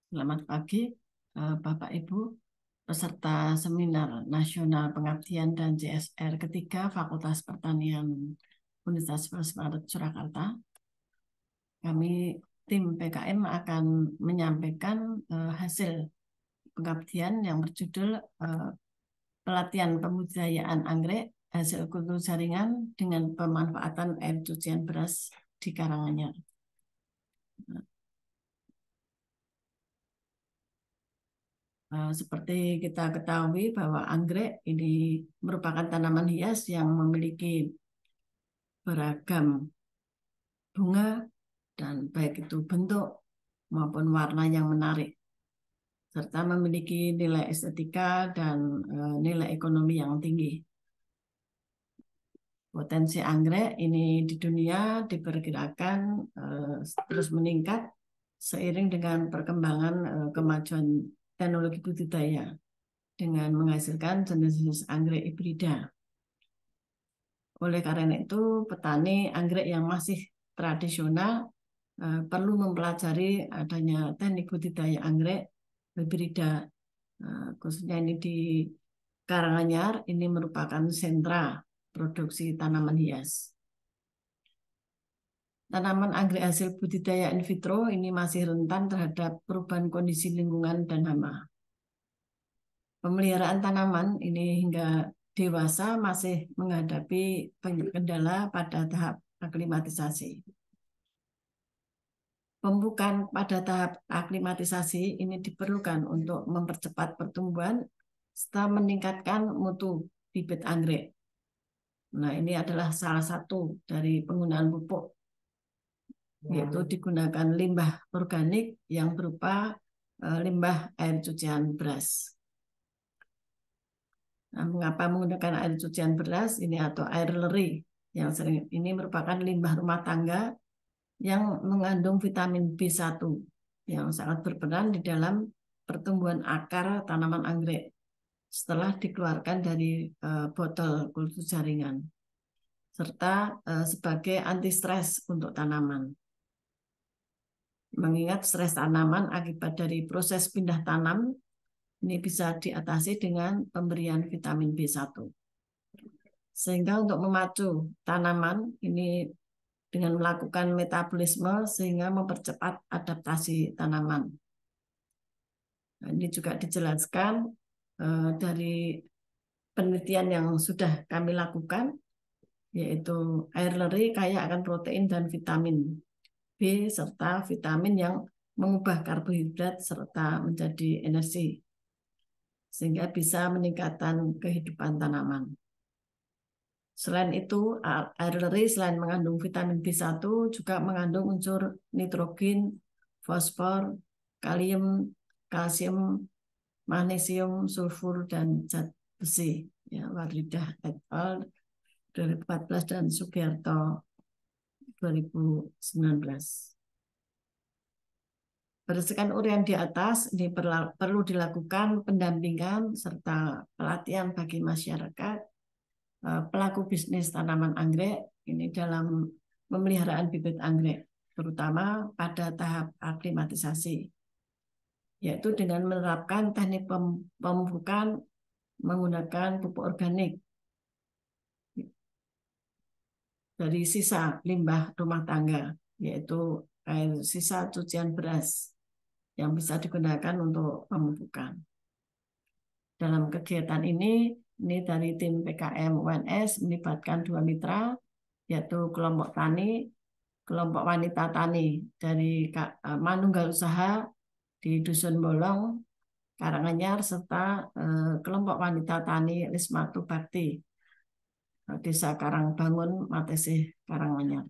Selamat pagi, Bapak Ibu, peserta Seminar Nasional Pengabdian dan CSR ketiga Fakultas Pertanian Universitas Surakarta. Kami tim PKM akan menyampaikan hasil pengabdian yang berjudul pelatihan pembudidayaan anggrek hasil kultur jaringan dengan pemanfaatan air cucian beras di Karanganyar. Seperti kita ketahui bahwa anggrek ini merupakan tanaman hias yang memiliki beragam bunga dan baik itu bentuk maupun warna yang menarik, serta memiliki nilai estetika dan nilai ekonomi yang tinggi. Potensi anggrek ini di dunia diperkirakan terus meningkat seiring dengan perkembangan kemajuan teknologi budidaya dengan menghasilkan jenis-jenis anggrek hibrida. Oleh karena itu, petani anggrek yang masih tradisional perlu mempelajari adanya teknik budidaya anggrek hibrida, khususnya ini di Karanganyar. Ini merupakan sentra produksi tanaman hias. Tanaman anggrek hasil budidaya in vitro ini masih rentan terhadap perubahan kondisi lingkungan dan hama. Pemeliharaan tanaman ini hingga dewasa masih menghadapi banyak kendala pada tahap aklimatisasi. Pemupukan pada tahap aklimatisasi ini diperlukan untuk mempercepat pertumbuhan serta meningkatkan mutu bibit anggrek. Nah, ini adalah salah satu dari penggunaan pupuk, yaitu digunakan limbah organik yang berupa limbah air cucian beras. Nah, mengapa menggunakan air cucian beras ini atau air leri yang sering ini merupakan limbah rumah tangga yang mengandung vitamin B1 yang sangat berperan di dalam pertumbuhan akar tanaman anggrek setelah dikeluarkan dari botol kultur jaringan, serta sebagai anti stres untuk tanaman. Mengingat stres tanaman akibat dari proses pindah tanam ini bisa diatasi dengan pemberian vitamin B1. Sehingga untuk memacu tanaman ini dengan melakukan metabolisme sehingga mempercepat adaptasi tanaman. Nah, ini juga dijelaskan dari penelitian yang sudah kami lakukan, yaitu air leri kaya akan protein dan vitamin B serta vitamin yang mengubah karbohidrat serta menjadi energi, sehingga bisa meningkatkan kehidupan tanaman. Selain itu, air leri selain mengandung vitamin B1 juga mengandung unsur nitrogen, fosfor, kalium, kalsium, magnesium, sulfur, dan zat besi. Ya, Waridah et al. 2014 dan Sugiarto 2019. Berdasarkan uraian di atas, ini perlu dilakukan pendampingan serta pelatihan bagi masyarakat, pelaku bisnis tanaman anggrek ini dalam pemeliharaan bibit anggrek, terutama pada tahap aklimatisasi, yaitu dengan menerapkan teknik pemupukan menggunakan pupuk organik dari sisa limbah rumah tangga, yaitu air sisa cucian beras yang bisa digunakan untuk pemupukan. Dalam kegiatan ini dari tim PKM UNS melibatkan 2 mitra, yaitu kelompok tani, kelompok wanita tani dari Manunggal Usaha di Dusun Bolong, Karanganyar, serta kelompok wanita tani Lismatu Bakti, Desa Karangbangun, Matesih, Karanganyar.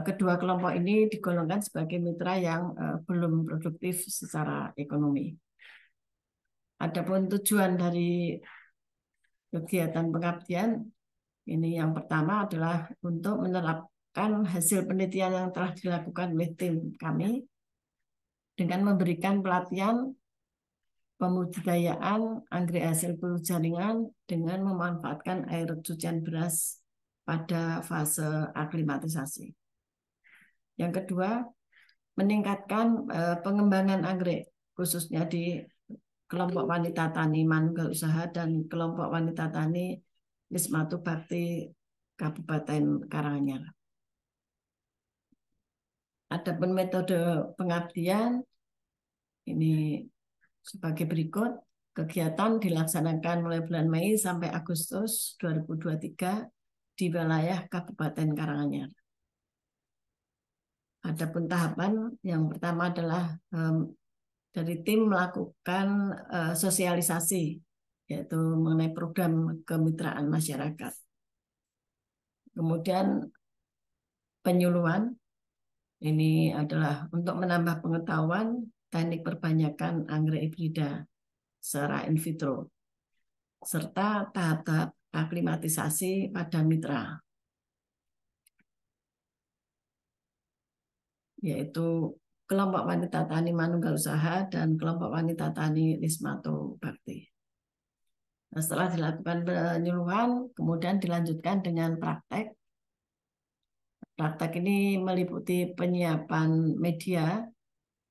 Kedua kelompok ini digolongkan sebagai mitra yang belum produktif secara ekonomi. Adapun tujuan dari kegiatan pengabdian ini yang pertama adalah untuk menerapkan hasil penelitian yang telah dilakukan oleh tim kami dengan memberikan pelatihan pembudidayaan anggrek hasil kultur jaringan dengan memanfaatkan air cucian beras pada fase aklimatisasi. Yang kedua, meningkatkan pengembangan anggrek, khususnya di kelompok wanita tani manunggal usaha dan kelompok wanita tani Wismatu Bakti Kabupaten Karanganyar. Adapun metode pengabdian ini sebagai berikut. Kegiatan dilaksanakan mulai bulan Mei sampai Agustus 2023 di wilayah Kabupaten Karanganyar. Adapun tahapan yang pertama adalah dari tim melakukan sosialisasi, yaitu mengenai program kemitraan masyarakat. Kemudian penyuluhan, ini adalah untuk menambah pengetahuan teknik perbanyakan anggrek hibrida secara in vitro, serta tahap-tahap aklimatisasi pada mitra, yaitu kelompok wanita tani manunggal usaha dan kelompok wanita tani Wismatu Bakti. Nah, setelah dilakukan penyuluhan, kemudian dilanjutkan dengan praktek. Praktek ini meliputi penyiapan media,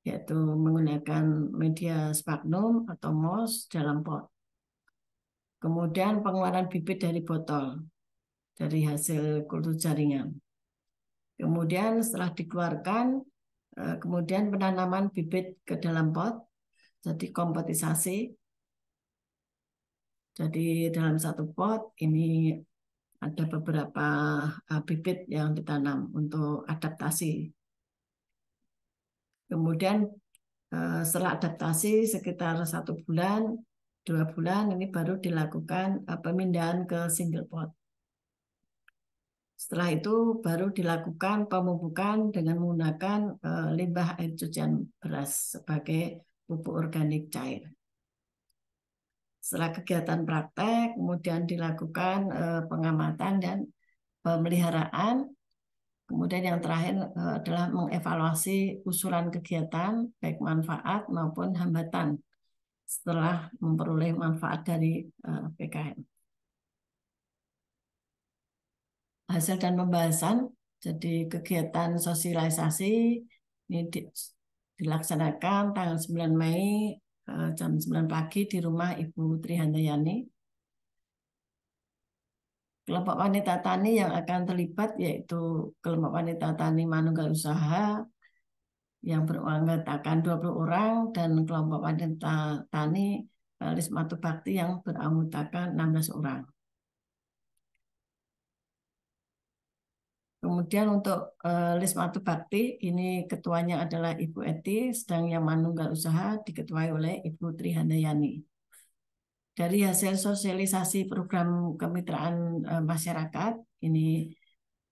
yaitu menggunakan media sphagnum atau moss dalam pot. Kemudian pengeluaran bibit dari botol, dari hasil kultur jaringan. Kemudian setelah dikeluarkan, kemudian penanaman bibit ke dalam pot, jadi kompotisasi. Jadi dalam satu pot ini ada beberapa bibit yang ditanam untuk adaptasi. Kemudian setelah adaptasi sekitar 1 bulan, 2 bulan, ini baru dilakukan pemindahan ke single pot. Setelah itu baru dilakukan pemupukan dengan menggunakan limbah air cucian beras sebagai pupuk organik cair. Setelah kegiatan praktek, kemudian dilakukan pengamatan dan pemeliharaan. Kemudian yang terakhir adalah mengevaluasi usulan kegiatan, baik manfaat maupun hambatan setelah memperoleh manfaat dari PKM. Hasil dan pembahasan, jadi kegiatan sosialisasi ini dilaksanakan tanggal 9 Mei jam 9 pagi di rumah Ibu Trihandayani. Kelompok wanita tani yang akan terlibat yaitu kelompok wanita tani manunggal usaha yang beranggotakan 20 orang dan kelompok wanita tani Wismatu Bakti yang beranggotakan 16 orang. Kemudian untuk Wismatu Bakti ini ketuanya adalah Ibu Eti, sedang yang manunggal usaha diketuai oleh Ibu Trihandayani. Dari hasil sosialisasi program kemitraan masyarakat ini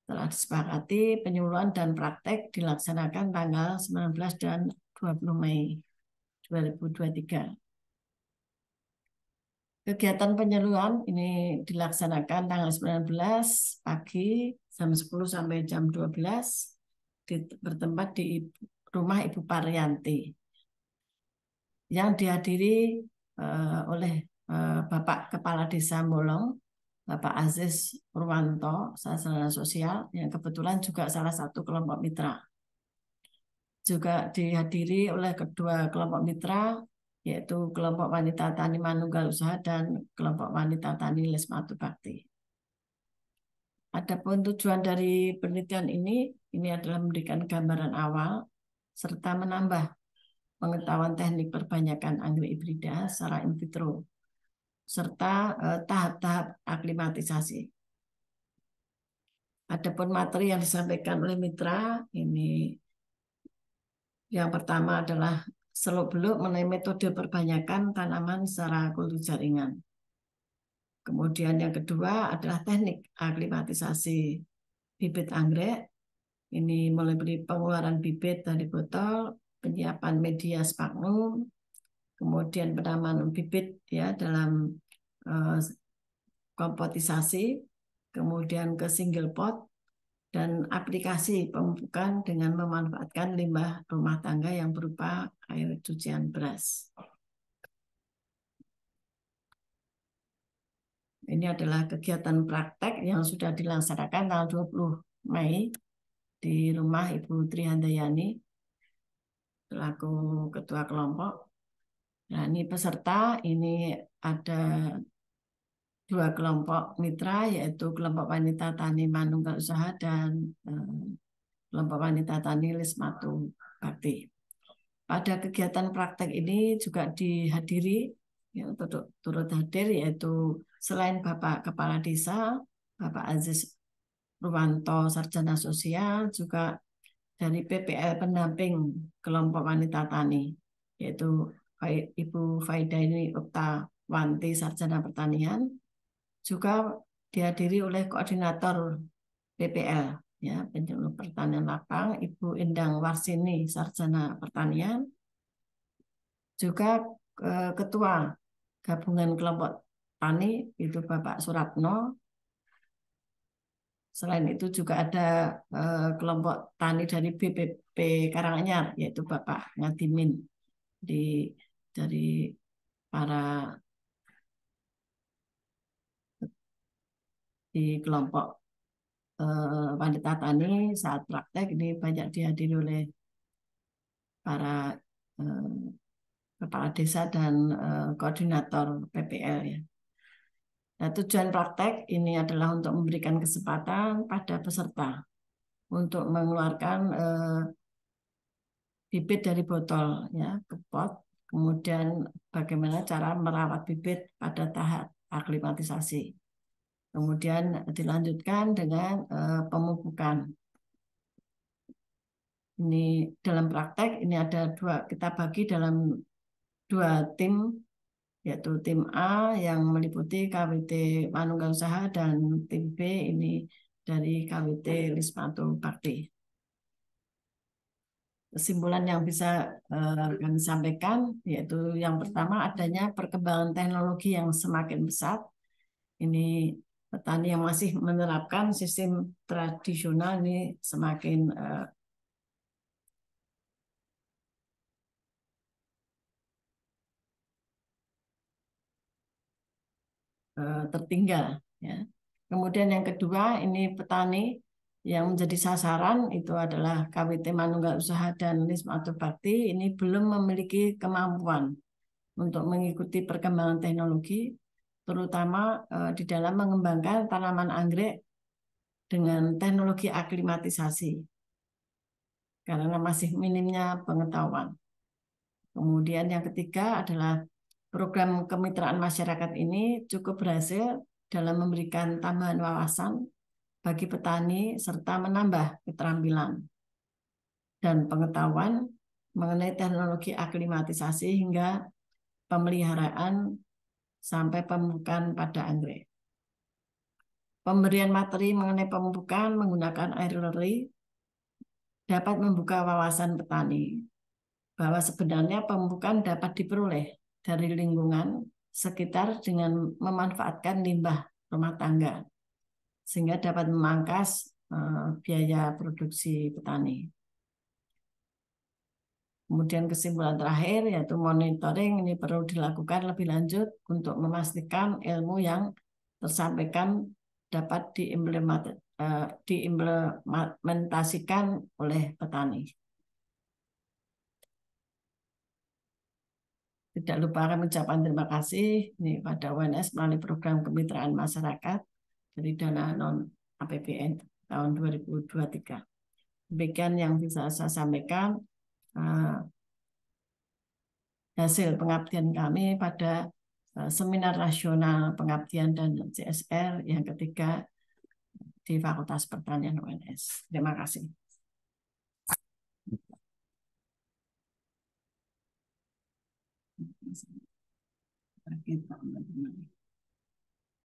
telah disepakati penyuluhan dan praktek dilaksanakan tanggal 19 dan 20 Mei 2023. Kegiatan penyuluhan ini dilaksanakan tanggal 19 pagi jam 10 sampai jam 12 bertempat di rumah Ibu Paryanti yang dihadiri oleh Bapak Kepala Desa Molong, Bapak Aziz Purwanto, Sarjana Sosial, yang kebetulan juga salah satu kelompok mitra. Juga dihadiri oleh kedua kelompok mitra, yaitu kelompok wanita tani manunggal usaha dan kelompok wanita tani Wismatu Bakti. Adapun tujuan dari penelitian ini adalah memberikan gambaran awal serta menambah pengetahuan teknik perbanyakan anggrek hibrida secara in vitro serta tahap-tahap aklimatisasi. Adapun materi yang disampaikan oleh mitra ini yang pertama adalah seluk-beluk mengenai metode perbanyakan tanaman secara kultur jaringan. Kemudian yang kedua adalah teknik aklimatisasi bibit anggrek. Ini mulai dari pengeluaran bibit dari botol, penyiapan media sphagnum, kemudian penanaman bibit ya dalam kompotisasi, kemudian ke single pot, dan aplikasi pemupukan dengan memanfaatkan limbah rumah tangga yang berupa air cucian beras. Ini adalah kegiatan praktek yang sudah dilaksanakan tanggal 20 Mei di rumah Ibu Trihandayani. selaku ketua kelompok. Nah, ini peserta, ini ada 2 kelompok mitra, yaitu kelompok wanita tani manunggal usaha dan kelompok wanita tani Lismatu Bakti. Pada kegiatan praktek ini juga dihadiri, ya, turut hadir, yaitu selain Bapak Kepala Desa, Bapak Aziz Ruwanto, Sarjana Sosial, juga dari PPL pendamping kelompok wanita tani, yaitu Ibu Faidaini Uktawanti, Sarjana Pertanian, juga dihadiri oleh koordinator PPL, ya, penyuluh pertanian lapang, Ibu Endang Warsini, Sarjana Pertanian, juga Ketua Gabungan Kelompok Tani itu Bapak Suratno. Selain itu juga ada kelompok tani dari BPP Karanganyar, yaitu Bapak Ngadimin di dari para di kelompok wanita tani saat praktek ini banyak dihadiri oleh para kepala desa dan koordinator PPL, ya. Nah, tujuan praktek ini adalah untuk memberikan kesempatan pada peserta untuk mengeluarkan bibit dari botol, ya, ke pot, kemudian bagaimana cara merawat bibit pada tahap aklimatisasi. Kemudian dilanjutkan dengan pemupukan. Ini dalam praktek ini ada kita bagi dalam 2 tim, yaitu tim A yang meliputi KWT Manunggal Usaha dan tim B ini dari KWT Lismatu Bakti. Kesimpulan yang bisa kami sampaikan yaitu yang pertama, adanya perkembangan teknologi yang semakin pesat. Ini petani yang masih menerapkan sistem tradisional ini semakin tertinggal, ya. Kemudian yang kedua, ini petani yang menjadi sasaran itu adalah KWT Manunggal Usaha dan Lismatu Bakti ini belum memiliki kemampuan untuk mengikuti perkembangan teknologi, terutama di dalam mengembangkan tanaman anggrek dengan teknologi aklimatisasi karena masih minimnya pengetahuan. Kemudian yang ketiga adalah program kemitraan masyarakat ini cukup berhasil dalam memberikan tambahan wawasan bagi petani serta menambah keterampilan dan pengetahuan mengenai teknologi aklimatisasi hingga pemeliharaan sampai pemupukan pada anggrek. Pemberian materi mengenai pemupukan menggunakan aeroleri dapat membuka wawasan petani bahwa sebenarnya pemupukan dapat diperoleh dari lingkungan sekitar dengan memanfaatkan limbah rumah tangga, sehingga dapat memangkas biaya produksi petani. Kemudian kesimpulan terakhir yaitu monitoring ini perlu dilakukan lebih lanjut untuk memastikan ilmu yang tersampaikan dapat diimplementasikan oleh petani. Tidak lupa kami mengucapkan terima kasih ini pada UNS melalui program kemitraan masyarakat dari dana non APBN tahun 2023. Demikian yang bisa saya sampaikan hasil pengabdian kami pada seminar nasional pengabdian dan CSR yang ketiga di Fakultas Pertanian UNS. Terima kasih. Bagi teman-teman.